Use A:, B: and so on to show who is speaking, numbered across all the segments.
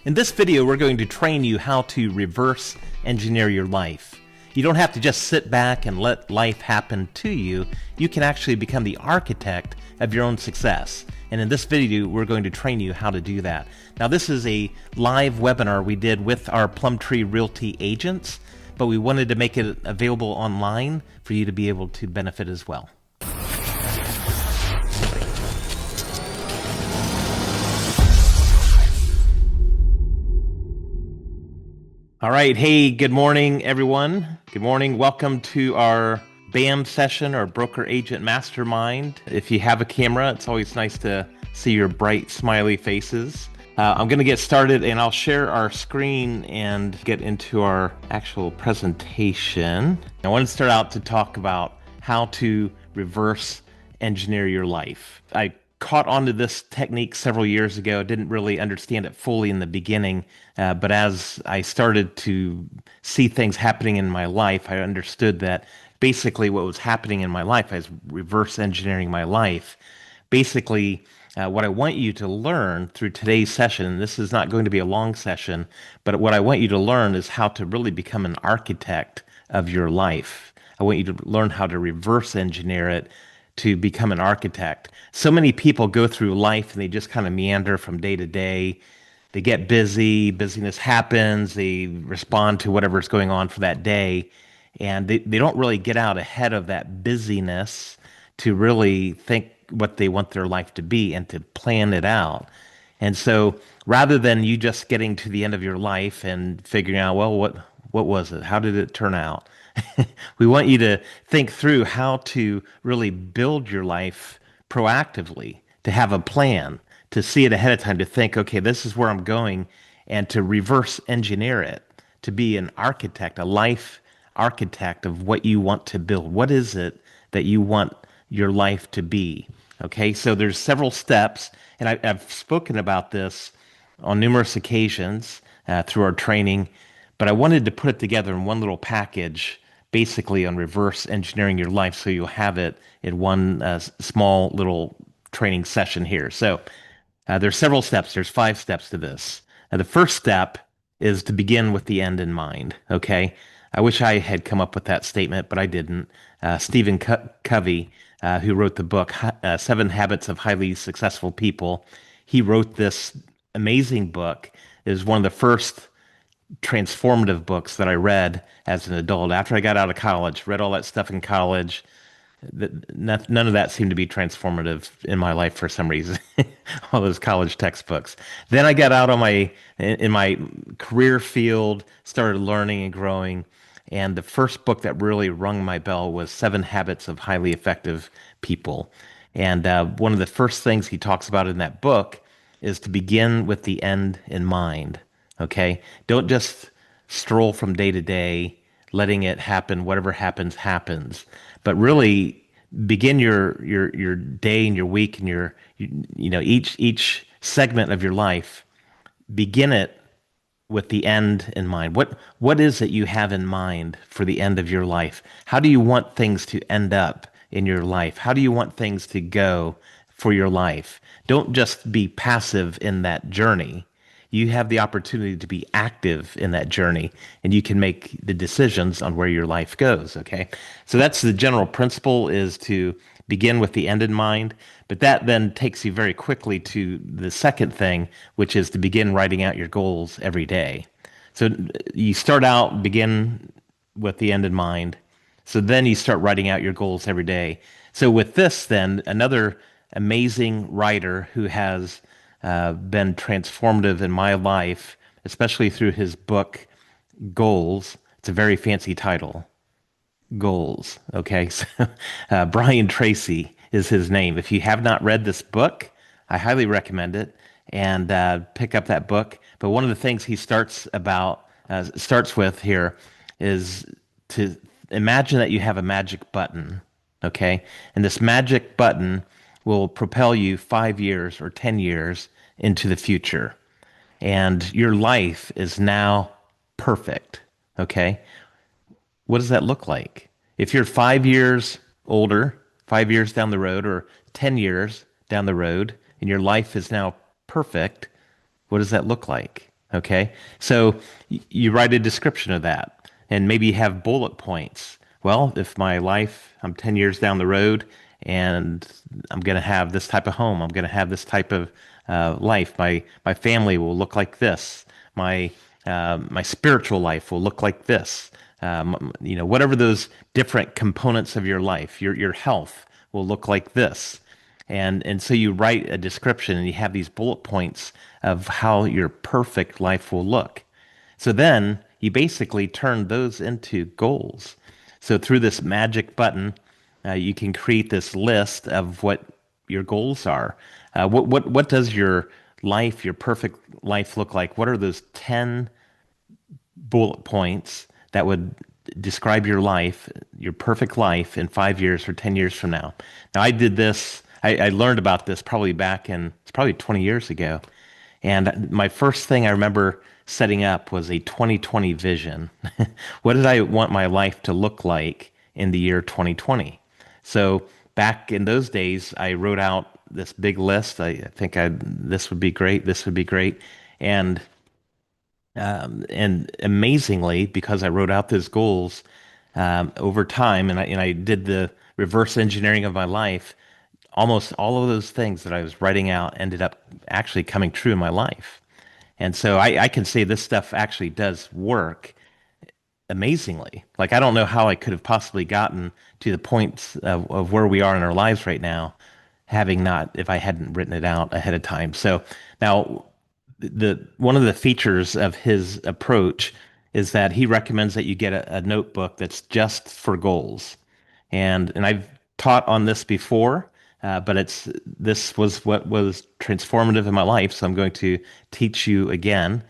A: In this video, we're going to train you how to reverse engineer your life. You don't have to just sit back and let life happen to you. You can actually become the architect of your own success. And in this video, we're going to train you how to do that. Now, this is a live webinar we did with our Plum Tree Realty agents, but we wanted to make it available online for you to be able to benefit as well. All right. Hey, good morning, everyone. Good morning. Welcome to our BAM session, or Broker Agent Mastermind. If you have a camera, it's always nice to see your bright, smiley faces. I'm going to get started, and I'll share our screen and get into our actual presentation. I want to start out to talk about how to reverse engineer your life. I caught onto this technique several years ago. Didn't really understand it fully in the beginning, but as I started to see things happening in my life, I understood that basically what was happening in my life, I was reverse engineering my life. Basically, what I want you to learn through today's session, and this is not going to be a long session, but what I want you to learn is how to really become an architect of your life. I want you to learn how to reverse engineer it to become an architect. So many people go through life and they just kind of meander from day to day. They get busy, busyness happens, they respond to whatever's going on for that day, and they don't really get out ahead of that busyness to really think what they want their life to be and to plan it out. And so rather than you just getting to the end of your life and figuring out, well, what was it? How did it turn out? We want you to think through how to really build your life proactively, to have a plan, to see it ahead of time, to think, okay, this is where I'm going, and to reverse engineer it, to be an architect, a life architect of what you want to build. What is it that you want your life to be? Okay, so there's several steps, and I've spoken about this on numerous occasions through our training, but I wanted to put it together in one little package, basically on reverse engineering your life, so you'll have it in one small little training session here. So there's several steps. There's 5 steps to this. The first step is to begin with the end in mind, okay? I wish I had come up with that statement, but I didn't. Stephen Covey, who wrote the book, 7 Habits of Highly Successful People, he wrote this amazing book. It was one of the first transformative books that I read as an adult. After I got out of college, read all that stuff in college. None of that seemed to be transformative in my life for some reason. All those college textbooks. Then I got out in my career field, started learning and growing. And the first book that really rung my bell was 7 Habits of Highly Effective People. And one of the first things he talks about in that book is to begin with the end in mind. Okay? Don't just stroll from day to day, letting it happen, whatever happens, happens. But really begin your day and your week and your each segment of your life, begin it with the end in mind. What is it you have in mind for the end of your life? How do you want things to end up in your life? How do you want things to go for your life? Don't just be passive in that journey. You have the opportunity to be active in that journey, and you can make the decisions on where your life goes, okay? So that's the general principle, is to begin with the end in mind, but that then takes you very quickly to the second thing, which is to begin writing out your goals every day. So you start out, begin with the end in mind, so then you start writing out your goals every day. So with this then, another amazing writer who has been transformative in my life, especially through his book, Goals. It's a very fancy title, Goals. Okay, so Brian Tracy is his name. If you have not read this book, I highly recommend it, and pick up that book. But one of the things he starts with here is to imagine that you have a magic button, okay? And this magic button will propel you 5 years or 10 years into the future. And your life is now perfect, okay? What does that look like? If you're 5 years older, 5 years down the road, or 10 years down the road, and your life is now perfect, what does that look like? Okay. So you write a description of that and maybe you have bullet points. Well, if my life, I'm 10 years down the road and I'm going to have this type of home, I'm going to have this type of life. My family will look like this. My spiritual life will look like this. Whatever those different components of your life, your health will look like this. And so you write a description and you have these bullet points of how your perfect life will look. So then you basically turn those into goals. So through this magic button, you can create this list of what your goals are. What does your life, your perfect life look like? What are those 10 bullet points that would describe your life, your perfect life in 5 years or 10 years from now? Now, I did this, I learned about this probably back in, it's probably 20 years ago. And my first thing I remember setting up was a 2020 vision. What did I want my life to look like in the year 2020? So back in those days, I wrote out this big list. I think this would be great, this would be great. And amazingly, because I wrote out those goals over time, and I did the reverse engineering of my life, almost all of those things that I was writing out ended up actually coming true in my life. And so I can say this stuff actually does work amazingly. Like I don't know how I could have possibly gotten to the point of where we are in our lives right now, having not if I hadn't written it out ahead of time. So now the one of the features of his approach is that he recommends that you get a notebook that's just for goals. And I've taught on this before, but this was what was transformative in my life. So I'm going to teach you again.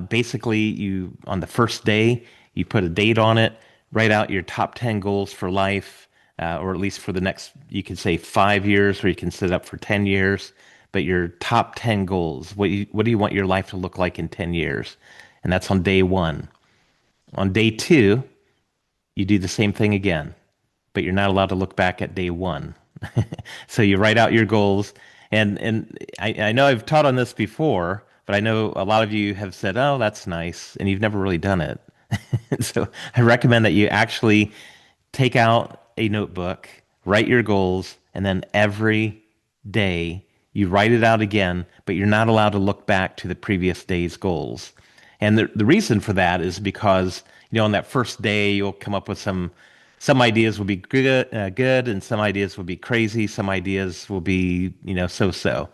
A: Basically, you on the first day you put a date on it, write out your top 10 goals for life, or at least for the next, you can say 5 years, or you can set it up for 10 years. But your top 10 goals, what do you want your life to look like in 10 years? And that's on day one. On day two, you do the same thing again, but you're not allowed to look back at day one. So you write out your goals. And I know I've taught on this before, but I know a lot of you have said, oh, that's nice. And you've never really done it. So I recommend that you actually take out a notebook, write your goals, and then every day you write it out again, but you're not allowed to look back to the previous day's goals. And the reason for that is because, on that first day, you'll come up with some ideas will be good, and some ideas will be crazy. Some ideas will be, so-so.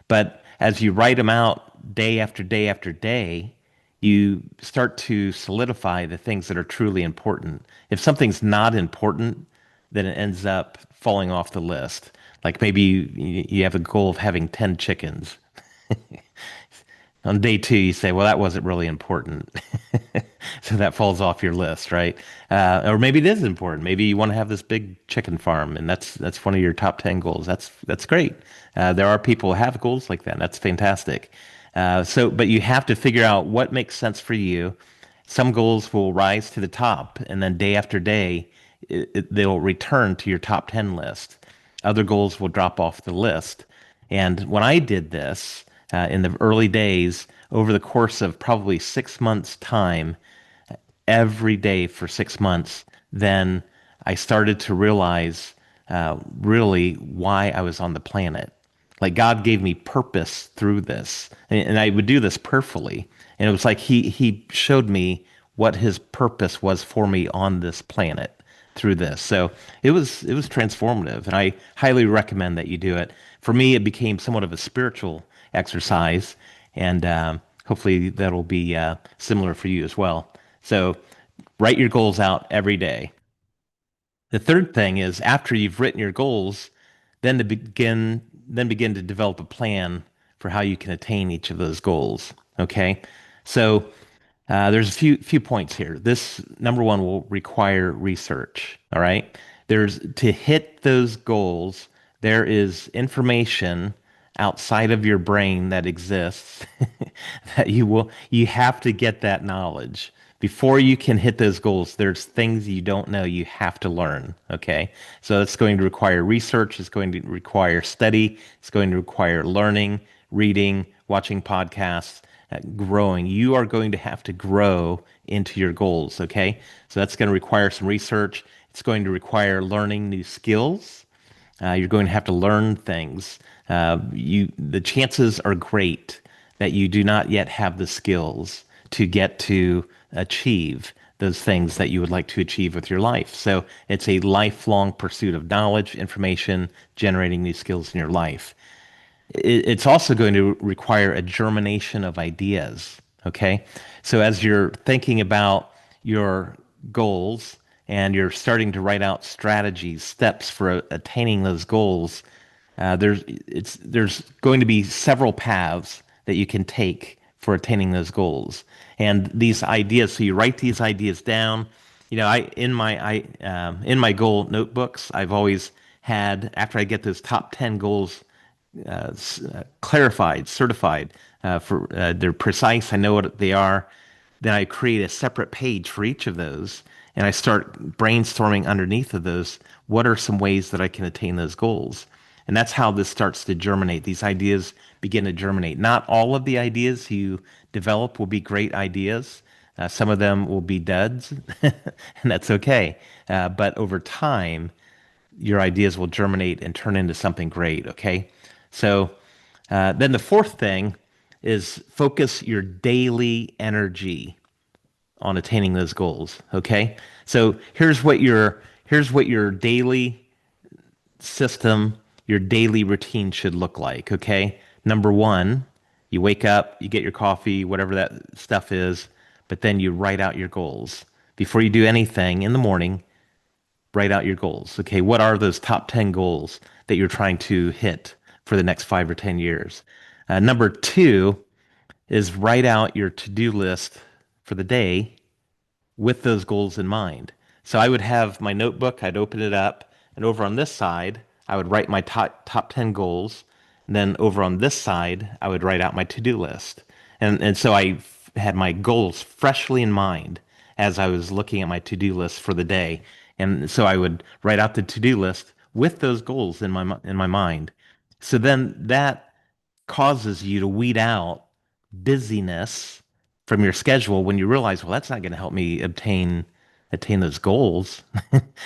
A: But as you write them out day after day after day, you start to solidify the things that are truly important. If something's not important, then it ends up falling off the list. Like maybe you have a goal of having 10 chickens. On day two, you say, well, that wasn't really important. So that falls off your list, right? Or maybe it is important. Maybe you want to have this big chicken farm, and that's one of your top 10 goals. That's great. There are people who have goals like that. And that's fantastic. But you have to figure out what makes sense for you. Some goals will rise to the top, and then day after day, they'll return to your top 10 list. Other goals will drop off the list. And when I did this in the early days, over the course of probably 6 months' time, every day for 6 months, then I started to realize really why I was on the planet. Like God gave me purpose through this, and I would do this prayerfully. And it was like He showed me what His purpose was for me on this planet through this. So it was transformative, and I highly recommend that you do it. For me, it became somewhat of a spiritual exercise, and hopefully that'll be similar for you as well. So write your goals out every day. The third thing is after you've written your goals, then begin to develop a plan for how you can attain each of those goals. Okay, so there's a few points here. This number one will require research. All right, there's to hit those goals. There is information outside of your brain that exists that you have to get that knowledge before you can hit those goals. There's things you don't know you have to learn. Okay, so it's going to require research, it's going to require study, it's going to require learning, reading, watching podcasts, growing. You are going to have to grow into your goals, okay? So that's going to require some research. It's going to require learning new skills. You're going to have to learn things. The chances are great that you do not yet have the skills to get to achieve those things that you would like to achieve with your life. So it's a lifelong pursuit of knowledge, information, generating new skills in your life. It's also going to require a germination of ideas. Okay. So as you're thinking about your goals and you're starting to write out strategies, steps for attaining those goals, there's going to be several paths that you can take for attaining those goals. And these ideas, so you write these ideas down. In my goal notebooks, I've always had, after I get those top 10 goals clarified, certified, they're precise. I know what they are. Then I create a separate page for each of those, and I start brainstorming underneath of those. What are some ways that I can attain those goals? And that's how this starts to germinate. These ideas begin to germinate. Not all of the ideas you develop will be great ideas. Some of them will be duds, and that's okay. But over time, your ideas will germinate and turn into something great. Okay. So then the fourth thing is focus your daily energy on attaining those goals. Okay. So here's what your daily system, your daily routine should look like. Okay. Number one, you wake up, you get your coffee, whatever that stuff is, but then you write out your goals. Before you do anything in the morning, write out your goals. Okay, what are those top 10 goals that you're trying to hit for the next 5 or 10 years? Number two is write out your to-do list for the day with those goals in mind. So I would have my notebook, I'd open it up, and over on this side, I would write my top 10 goals. And then over on this side, I would write out my to-do list. And so I had my goals freshly in mind as I was looking at my to-do list for the day. And so I would write out the to-do list with those goals in my mind. So then that causes you to weed out busyness from your schedule when you realize, well, that's not going to help me attain those goals.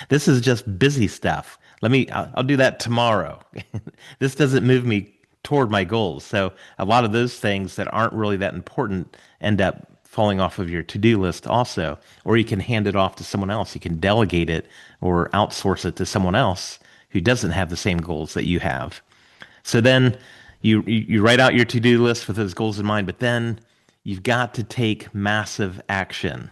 A: This is just busy stuff. I'll do that tomorrow. This doesn't move me toward my goals. So a lot of those things that aren't really that important end up falling off of your to-do list also, or you can hand it off to someone else. You can delegate it or outsource it to someone else who doesn't have the same goals that you have. So then you write out your to-do list with those goals in mind, but then you've got to take massive action.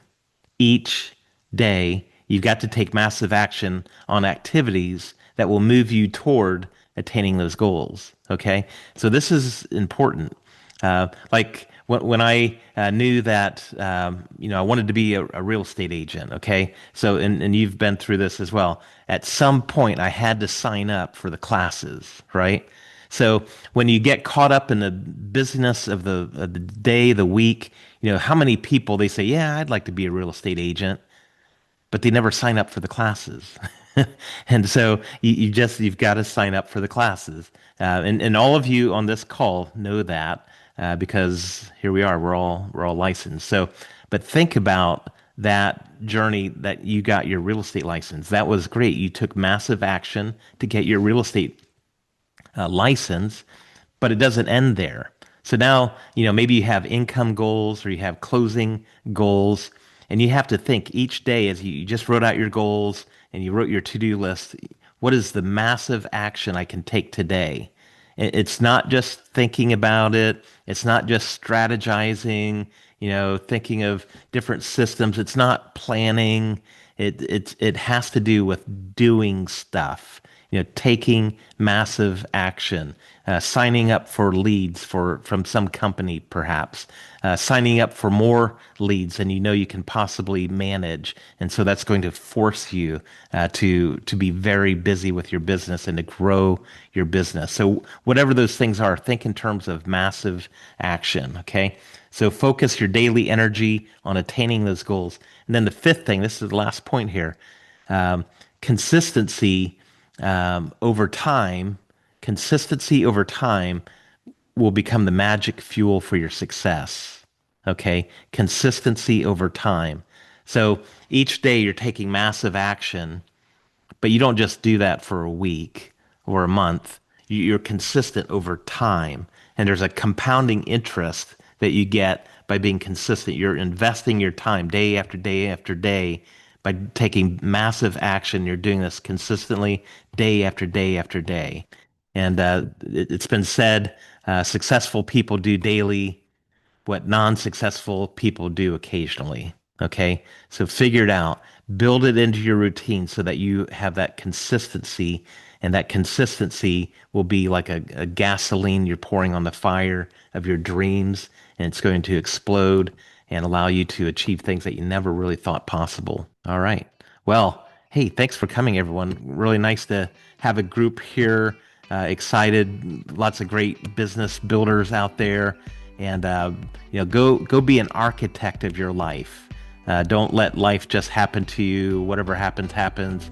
A: Each day, you've got to take massive action on activities that will move you toward attaining those goals. Okay? So this is important. Like when I knew that I wanted to be a real estate agent. Okay, so and you've been through this as well. At some point, I had to sign up for the classes, right? So when you get caught up in the busyness of the day, the week, how many people they say, yeah, I'd like to be a real estate agent, but they never sign up for the classes. And so you've got to sign up for the classes. And all of you on this call know that because here we are, we're all licensed. So, but think about that journey that you got your real estate license. That was great. You took massive action to get your real estate license, but it doesn't end there. So now, maybe you have income goals or you have closing goals, and you have to think each day as you just wrote out your goals and you wrote your to-do list, what is the massive action I can take today? It's not just thinking about it. It's not just strategizing, thinking of different systems. It's not planning. It has to do with doing stuff, taking massive action, signing up for leads from some company, perhaps, signing up for more leads than you can possibly manage. And so that's going to force you to be very busy with your business and to grow your business. So whatever those things are, think in terms of massive action. Okay. So focus your daily energy on attaining those goals. And then the fifth thing, this is the last point here, consistency over time. Consistency over time will become the magic fuel for your success. Okay. Consistency over time. So each day you're taking massive action, but you don't just do that for a week or a month. You're consistent over time. And there's a compounding interest that you get by being consistent. You're investing your time day after day after day by taking massive action. You're doing this consistently day after day after day. And it's been said successful people do daily what non-successful people do occasionally. Okay. So figure it out, build it into your routine so that you have that consistency, and that consistency will be like a gasoline you're pouring on the fire of your dreams, and it's going to explode and allow you to achieve things that you never really thought possible. All right. Well, hey, thanks for coming, everyone. Really nice to have a group here. Excited, lots of great business builders out there, and go be an architect of your life. Don't let life just happen to you. Whatever happens, happens.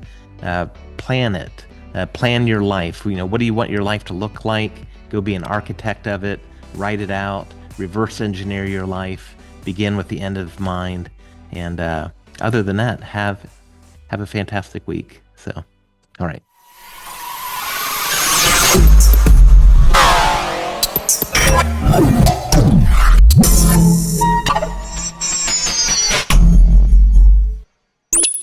A: Plan it. Plan your life. What do you want your life to look like? Go be an architect of it. Write it out. Reverse engineer your life. Begin with the end of mind. And other than that, have a fantastic week. So, all right.